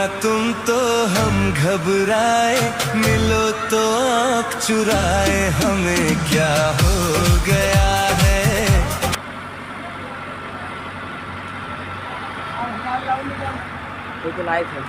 तुम तो हम घबराए, मिलो तो आँख चुराए, हमें क्या हो गया है। तो लाइव है।